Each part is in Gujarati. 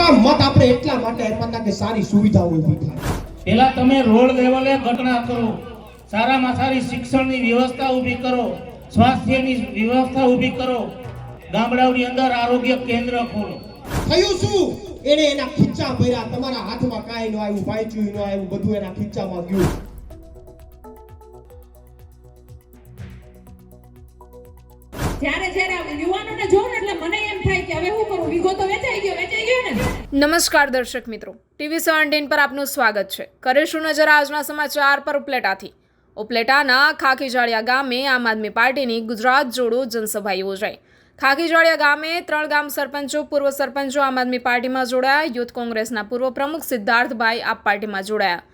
કામ મત આપણે એટલા માટે આપ્યા હતા કે સારી સુવિધાઓ ઊભી થાય। પેલા તમે રોડ લેવલે ઘટના કરો, સારામાં સારી શિક્ષણની વ્યવસ્થા ઊભી કરો, સ્વાસ્થ્યની વ્યવસ્થા ઊભી કરો, ગામડાઓની અંદર આરોગ્ય કેન્દ્ર ખોલો। થયું શું? એને એના ખીચ્ચા ભર્યા, તમારા હાથમાં કાંઈ ન આવ્યું, વાંચ્યું ન આવ્યું, બધું એના ખીચ્ચામાં ગયું। જ્યારે યુવાનોને જોઉં એટલે મને એમ થાય કે હવે શું કરું, વીઘો તો વેચાઈ ગયો ને। નમસ્કાર દર્શક મિત્રો, ટીવી 17 પર આપનું સ્વાગત છે। કરીશું નજર આજના સમાચાર પર ઉપલેટાથી। ઉપલેટાના ખાખીજાળિયા ગામે આમ આદમી પાર્ટીની ગુજરાત જોડો જનસભા યોજાઈ। ખાખીજાળિયા ગામે 3 ગામ સરપંચો, પૂર્વ સરપંચો આમ આદમી પાર્ટીમાં જોડાયા। યુથ કોંગ્રેસના પૂર્વ પ્રમુખ સિદ્ધાર્થભાઈ આપ પાર્ટીમાં જોડાયા।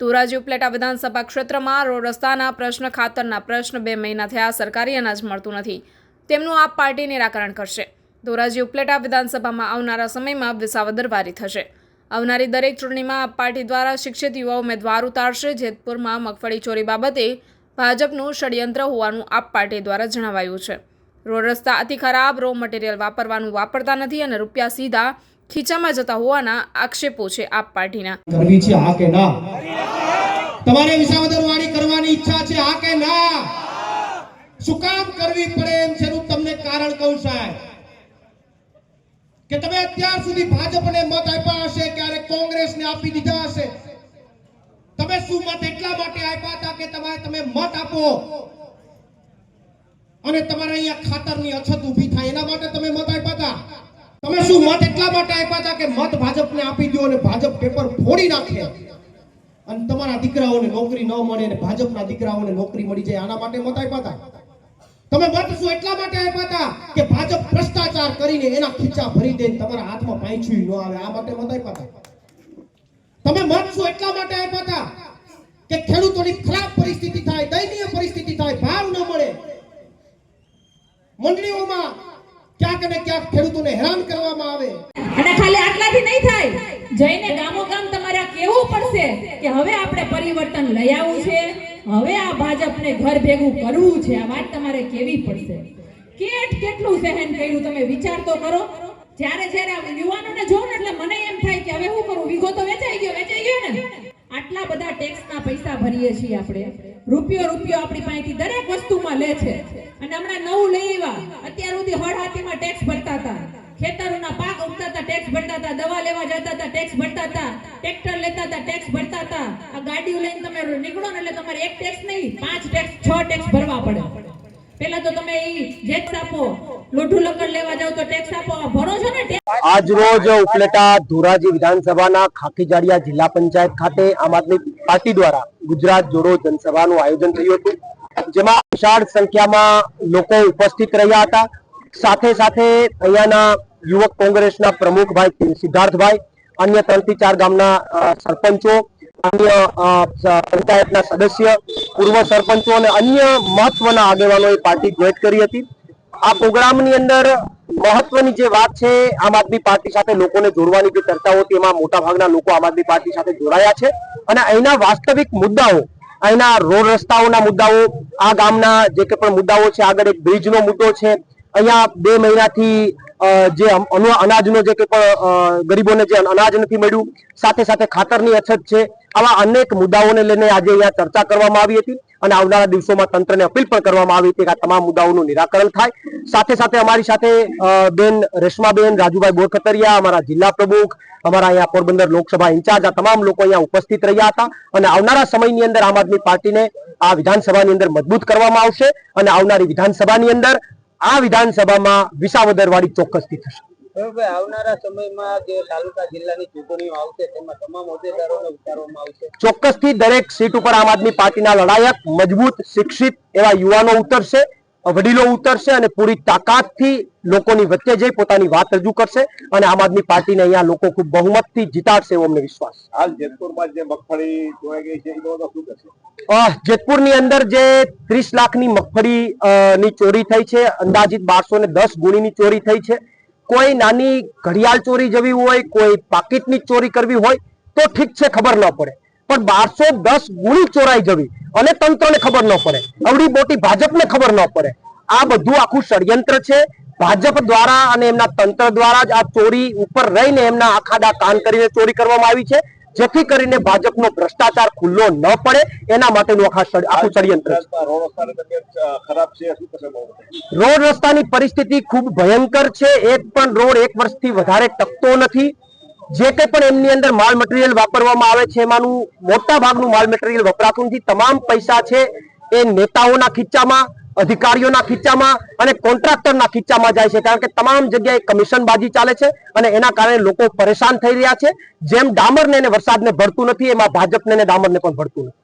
ધોરાજી ઉપલેટા વિધાનસભા ક્ષેત્રમાં રોડ રસ્તાના પ્રશ્ન, ખાતરના પ્રશ્ન 2 મહિના થયા સરકારી અનાજ મળતું નથી, તેમનું આપ પાર્ટી નિરાકરણ કરશે। ધોરાજી ઉપલેટા વિધાનસભામાં આવનારા સમયમાં વિસાવદરવારી થશે। આવનારી દરેક ચૂંટણીમાં આપ પાર્ટી દ્વારા શિક્ષિત યુવા ઉમેદવાર ઉતારશે। જેતપુરમાં મગફળી ચોરી બાબતે ભાજપનું ષડયંત્ર હોવાનું આપ પાર્ટી દ્વારા જણાવાયું છે। રોડ રસ્તા અતિ ખરાબ, રો મટીરિયલ વાપરતા નથી અને રૂપિયા સીધા ખીચામાં જતા હોવાના આક્ષેપો છે આપ પાર્ટીના। કરવી છે હા કે ના? તમારે વિસાવદરવારી કરવાની ઈચ્છા છે હા કે ના? શું કામ કરવી પડે એમ છે નું તમને કારણ કહું સાહેબ, કે તમે અત્યાર સુધી ભાજપને મત આપ્યા હશે, ક્યારેક કોંગ્રેસને આપી દીધા હશે। તમે શું મત એટલા માટે આપ્યા હતા કે તમે મત આપો અને તમારે અહીંયા ખાતરની અછત ઊભી થાય, એના માટે તમે મત આપ્યા હતા। તમે શું મત એટલા માટે આપ્યા હતા કે મત ભાજપને આપી દો અને ભાજપ પેપર ફોડી નાખે અને તમારા દીકરાઓને નોકરી ન મળે અને ભાજપના દીકરાઓને નોકરી મળી જાય, આના માટે મત આપ્યા હતા। તમે મત શું એટલા માટે આપ્યા હતા કે ભાજપ ભ્રષ્ટાચાર કરીને એના ખીચા ભરી દે, તમારા હાથમાં પાંચું ન આવે, આ માટે મત આપ્યા હતા। તમે મત શું એટલા માટે આપ્યા હતા કે ખેડૂતોની ખરાબ પરિસ્થિતિ થાય, દયનીય પરિસ્થિતિ થાય, ભાવ ન મળે, મંડળીઓમાં ક્યાંક ને ક્યાંક ખેડૂતોને હેરાન કરવામાં આવે। અને ખાલી આટલાથી નહીં થાય, જઈને ગામો ગામ તમારે કહેવું પડશે કે હવે આપણે પરિવર્તન લઈ આવવું છે, હવે આ ભાજપને ઘર ભેગું કરવું છે, આ વાત તમારે કહેવી પડશે। કેટલું સહન કર્યું તમે વિચાર તો કરો। જ્યારે યુવાનોને જોઉં એટલે મને એમ થાય કે હવે શું કરું, વીઘો તો વેચાઈ ગયો ને। આટલા બધા ટેક્સના પૈસા ભરીએ છીએ આપણે, રૂપિયો આપણી પાસેથી દરેક વસ્તુમાં લે છે। અને હમણાં નવું લઈ આવ્યા, અત્યાર સુધી હળહાતીમાં ટેક્સ ભરતા હતા, ખેતરોના પાક ઉગતા હતા ટેક્સ ભરતા હતા, દવા લેવા જતા હતા ટેક્સ ભરતા હતા, ટ્રેક્ટર લેતા હતા ટેક્સ ભરતા હતા। આ ગાડીઓ લઈને તમે નીકળો ને એટલે તમારે એક ટેક્સ નહીં 5 ટેક્સ 6 ટેક્સ ભરવા પડે। પેલા તો તમે ટેક્સ આપો, લોઢું લકડ લેવા જાવ તો ટેક્સ આપો, ભરો છો ને। આજ રોજ ઉપલેટા ધોરાજી વિધાનસભાના ખાખીજાળિયા જિલ્લા પંચાયત ખાતે આમ આદમી પાર્ટી દ્વારા ગુજરાત જોડો જનસભાનું આયોજન થયું હતું, જેમાં વિશાળ સંખ્યામાં લોકો ઉપસ્થિત રહ્યા હતા। સાથે અહીંયાના યુવક કોંગ્રેસના પ્રમુખ ભાઈ સિદ્ધાર્થભાઈ, અન્ય 3 થી 4 ગામના સરપંચો, અન્ય પંચાયતના સદસ્ય, પૂર્વ સરપંચો અને અન્ય મહત્વના આગેવાનોએ પાર્ટી જોઈન કરી હતી। આ પ્રોગ્રામની અંદર મહત્વની જે વાત છે, આમ આદમી પાર્ટી સાથે લોકોને જોડવાની જે ચર્ચાઓ હતી, એમાં મોટાભાગના લોકો આમ આદમી પાર્ટી સાથે જોડાયા છે અને અહીંના વાસ્તવિક મુદ્દાઓ, અહીંના રોડ રસ્તાઓના મુદ્દાઓ, આ ગામના જે કે પણ મુદ્દાઓ છે, આગળ એક બ્રિજનો મુદ્દો છે, અહીંયા 2 મહિનાથી જે અનાજનો જે કે પણ ગરીબોને જે અનાજ નથી મળ્યું, સાથે ખાતરની અછત છે, આવા અનેક મુદ્દાઓને લઈને આજે અહીંયા ચર્ચા કરવામાં આવી હતી અને આવનારા દિવસોમાં તંત્રને અપીલ પણ કરવામાં આવી હતી કે આ તમામ મુદ્દાઓનું નિરાકરણ થાય। સાથે અમારી સાથે બેન રેશમાબેન, રાજુભાઈ બોરખતરિયા, અમારા જિલ્લા પ્રમુખ, અમારા અહીંયા પોરબંદર લોકસભા ઇન્ચાર્જ, આ તમામ લોકો અહીંયા ઉપસ્થિત રહ્યા હતા અને આવનારા સમયની અંદર આમ આદમી પાર્ટીને આ વિધાનસભાની અંદર મજબૂત કરવામાં આવશે અને આવનારી વિધાનસભાની અંદર આ વિધાનસભામાં વિસાવદરવારી ચોક્કસથી થશે। આવનારા સમયમાં જે તાલુકા જિલ્લાની ચૂંટણીઓ આવશે તેમાં તમામ હોદ્દેદારોને ઉતારવામાં આવશે। ચોક્કસથી દરેક સીટ ઉપર આમ આદમી પાર્ટીના લડાયક, મજબૂત, શિક્ષિત એવા યુવાનો ઉતરશે, વડીલો ઉતરશે અને પૂરી તાકાતથી લોકોની વચ્ચે જઈ પોતાની વાત રજૂ કરશે અને આમ આદમી પાર્ટીને અહીંયા લોકો ખૂબ બહુમતથી જીતાડશે એવો અમને વિશ્વાસ। હાલ જેતપુરમાં જે મગફળી જોઈ ગઈ છે એ શું કરશે? જેતપુરની અંદર જે 30 લાખની મગફળી ની ચોરી થઈ છે, અંદાજિત 1210 ગુણીની ચોરી થઈ છે। કોઈ નાની ઘડિયાળ ચોરી જવી હોય, કોઈ પાકીટની ચોરી કરવી હોય તો ઠીક છે, ખબર ન પડે, પણ 1210 ગુણી ચોરાઈ જવી અને તંત્રને ખબર ન પડે, અવડી મોટી ભાજપને ખબર ન પડે, આ બધું આખું ષડયંત્ર છે। ભાજપ દ્વારા અને એમના તંત્ર દ્વારા જ આ ચોરી ઉપર રહીને એમના આખાડા કાન કરીને ચોરી કરવામાં આવી છે, જેથી કરીને ભાજપનો ભ્રષ્ટાચાર ખુલ્લો ન પડે એના માટેનું આખું ષડયંત્ર છે. રોડ રસ્તાની પરિસ્થિતિ ખૂબ ભયંકર છે. એક પણ રોડ એક વર્ષથી વધારે ટકતો નથી. જે કંઈ પણ એમની અંદર માલ મટીરિયલ વાપરવામાં આવે છે એમાંનું મોટા ભાગનું માલ મટીરિયલ વપરાતું નથી. તમામ પૈસા છે એ નેતાઓના ખીચામાં, અધિકારીઓના ખીચામાં અને કોન્ટ્રાક્ટરના ખીચામાં જાય છે, કારણ કે તમામ જગ્યાએ કમિશનબાજી ચાલે છે અને એના કારણે લોકો પરેશાન થઈ રહ્યા છે. જેમ ડામરને અને વરસાદને ભળતું નથી, એમાં ભાજપને અને ડામરને પણ ભળતું નથી.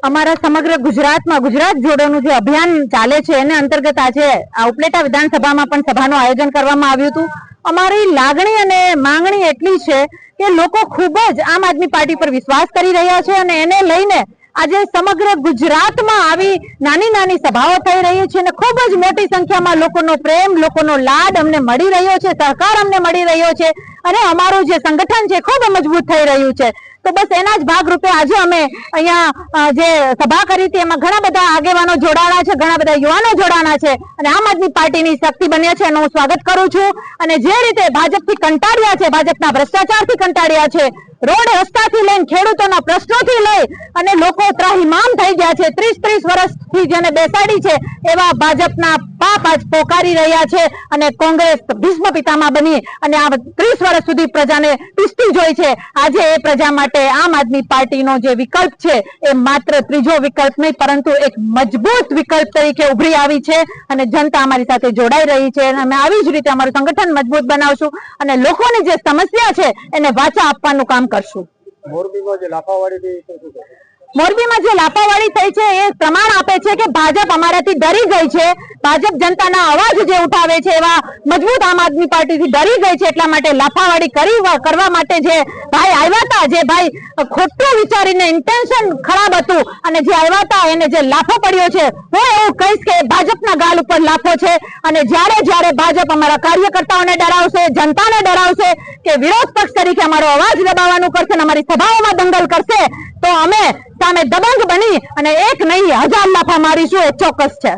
અમારા સમગ્ર ગુજરાતમાં ગુજરાત જોડોનું જે અભિયાન ચાલે છે એને અંતર્ગત આજે આ ઉપલેટા વિધાનસભામાં પણ સભાનું આયોજન કરવામાં આવ્યું હતું. અમારી લાગણી અને માંગણી એટલી છે કે લોકો ખૂબ જ આમ આદમી પાર્ટી પર વિશ્વાસ કરી રહ્યા છે અને એને લઈને આજે સમગ્ર ગુજરાતમાં આવી નાની નાની સભાઓ થઈ રહી છે અને ખૂબ જ મોટી સંખ્યામાં લોકોનો પ્રેમ, લોકોનો લાડ અમને મળી રહ્યો છે, સહકાર અમને મળી રહ્યો છે અને અમારું જે સંગઠન છે ખૂબ મજબૂત થઈ રહ્યું છે. તો બસ એના જ ભાગરૂપે આજે અમે અહીંયા જે સભા કરી હતી એમાં ઘણા બધા આગેવાનો જોડાણા છે, ઘણા બધા યુવાનો જોડાણા છે અને આમ આદમી પાર્ટીની શક્તિ બન્યા છે એનું હું સ્વાગત કરું છું. અને જે રીતે ભાજપથી કંટાળ્યા છે, ભાજપના ભ્રષ્ટાચારથી કંટાળ્યા છે, રોડ રસ્તાથી લઈને ખેડૂતોના પ્રશ્નોથી લઈ અને લોકો ત્રાહિમામ થઈ ગયા છે, 30 વર્ષથી જેને બેસાડી છે એવા ભાજપના પાપ આજ પોકારી રહ્યા છે અને કોંગ્રેસ ભીષ્મ પિતામહ બની અને આ 30 વર્ષ સુધી પ્રજાને પીસતી જોઈ છે. આજે એ પ્રજા માટે આમ આદમી પાર્ટીનો જે વિકલ્પ છે એ માત્ર ત્રીજો વિકલ્પ નહીં પરંતુ એક મજબૂત વિકલ્પ તરીકે ઉભરી આવી છે અને જનતા અમારી સાથે જોડાઈ રહી છે અને અમે આવી જ રીતે અમારું સંગઠન મજબૂત બનાવશું અને લોકોની જે સમસ્યા છે એને વાચા આપવાનું કામ કરશું. મોરબીમાં જે લાફાવાળી થઈ છે, શું કહેશો? મોરબીમાં જે લાફાવાળી થઈ છે એ પ્રમાણ આપે છે કે ભાજપ અમારાથી ડરી ગઈ છે. ભાજપ જનતાના અવાજ જે ઉઠાવે છે એવા મજબૂત આમ આદમી પાર્ટીથી ડરી ગઈ છે, એટલા માટે લાફાવાળી કરવા માટે જે ભાઈ આવ્યા હતા, જે ભાઈ ખોટું વિચારીને ઇન્ટેન્શન ખરાબ હતું અને જે આવ્યા હતા એને જે લાફો પડ્યો છે, હું એવું કહીશ કે ભાજપના ગાલ ઉપર લાફો છે. અને જ્યારે ભાજપ અમારા કાર્યકર્તાઓને ડરાવશે, જનતાને ડરાવશે કે વિરોધ પક્ષ તરીકે અમારો અવાજ દબાવવાનું કરશે અને અમારી સભાઓમાં દંગલ કરશે તો અમે સામે દબંગ બની અને એક નહીં 1000 લાફા મારીશું, એ ચોક્કસ છે.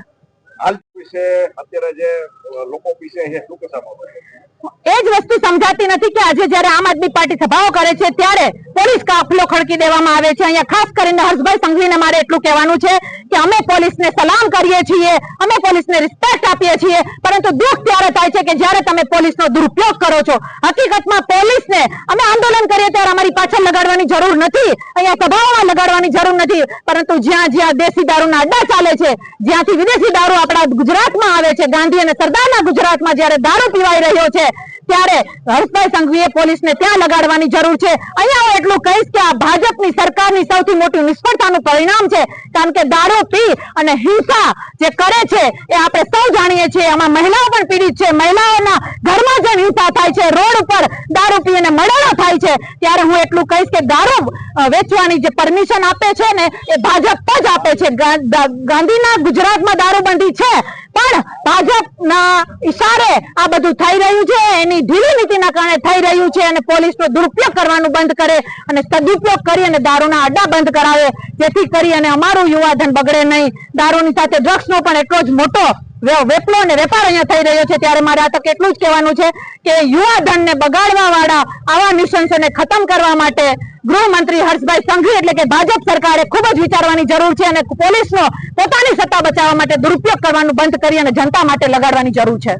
એ જ વસ્તુ સમજાતી નથી કે આજે જયારે આમ આદમી પાર્ટી સભાઓ કરે છે ત્યારે પોલીસ કાફલો ખડકી દેવામાં આવે છે. અહીંયા ખાસ કરીને હર્ષભાઈ સંઘવીને મારે એટલું કહેવાનું છે કે અમે પોલીસને સલામ કરીએ છીએ, અમે પોલીસને રિસ્પેક્ટ આપીએ છીએ, પરંતુ દુઃખ ત્યારે થાય છે કે જ્યારે તમે પોલીસનો દુરુપયોગ કરો છો. હકીકતમાં પોલીસને અમે આંદોલન કરીએ ત્યારે અમારી પાછળ લગાડવાની જરૂર નથી, અહીંયા સભાઓમાં લગાડવાની જરૂર નથી, પરંતુ જ્યાં દેશી દારૂના અડ્ડા ચાલે છે, જ્યાંથી વિદેશી દારૂ આપણા ગુજરાતમાં આવે છે, ગાંધી અને સરદારના ગુજરાતમાં જ્યારે દારૂ પીવાઈ રહ્યો છે ત્યારે હર્ષભાઈ સંઘવીએ પોલીસને ત્યાં લગાડવાની જરૂર છે. અહીંયા હું એટલું કહીશ કે આ ભાજપની સરકારની સૌથી મોટી નિષ્ફળતાનું પરિણામ છે, કારણ કે દારૂ પી અને હિંસા જે કરે છે એ આપણે સૌ જાણીએ છીએ. આમાં મહિલાઓ પણ પીડિત છે, મહિલાઓના ઘરમાં જે હિંસા થાય છે, રોડ ઉપર દારૂ પીને મર્ડરો થાય છે, ત્યારે હું એટલું કહીશ કે દારૂ વેચવાની જે પરમિશન આપે છે ને એ ભાજપ જ આપે છે. ગાંધીના ગુજરાતમાં દારૂબંધી છે પણ ભાજપના ઈશારે આ બધું થઈ રહ્યું છે, એની ઢીલી નીતિના કારણે થઈ રહ્યું છે અને પોલીસનો દુરુપયોગ કરવાનું બંધ કરે અને સદુપયોગ કરી અને દારૂના અડ્ડા બંધ કરાવે, જેથી કરી અને અમારું યુવાધન બગડે નહીં. દારૂની સાથે ડ્રગ્સનો પણ એટલો જ મોટો વેપલો અને વેપાર અહીંયા થઈ રહ્યો છે. ત્યારે મારે આ તક એટલું જ કહેવાનું છે કે યુવાધનને બગાડવા વાળા આવા નિશંસોને ખતમ કરવા માટે ગૃહમંત્રી હર્ષભાઈ સંઘવી એટલે કે ભાજપ સરકારે ખૂબ જ વિચારવાની જરૂર છે અને પોલીસનો પોતાની સત્તા બચાવવા માટે દુરુપયોગ કરવાનું બંધ કરી અને જનતા માટે લગાડવાની જરૂર છે.